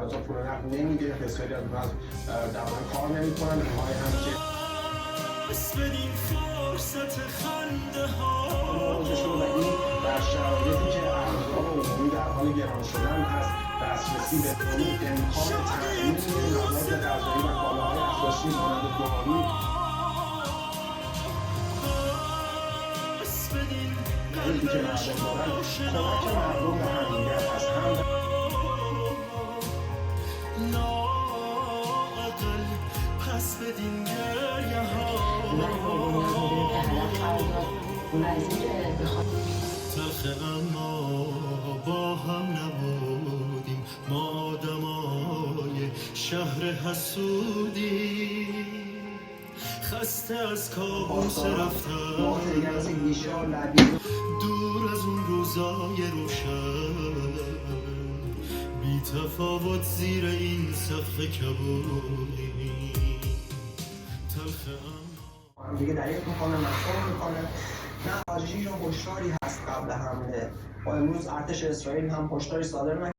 بعضا پول نقد نمیده، بسیاری از اونها در واقع کار نمیکنن، اونهایی هم که موضوعشون و این در شرایطی که ارزان عمومی در حال گران شدن هست، دسترسی به امکان تأمین مواد غذایی و کالاهای اساسی مانند دارو اینی که مردم دارن کمک مردم به همدیگر هست. هم پس بدین گریه ها تلخ اما با هم نبودیم ما آدمای شهر حسودی خسته از کابوس رفتن دور از اون روزای روشن بی تفاوت زیر این سقف کبودی تلخ هم دیگه دریافت میکنه، مفهوم میکنه. نه حاجیشون هشداری هست قبل حمله و امروز ارتش اسرائیل هم هشداری صادر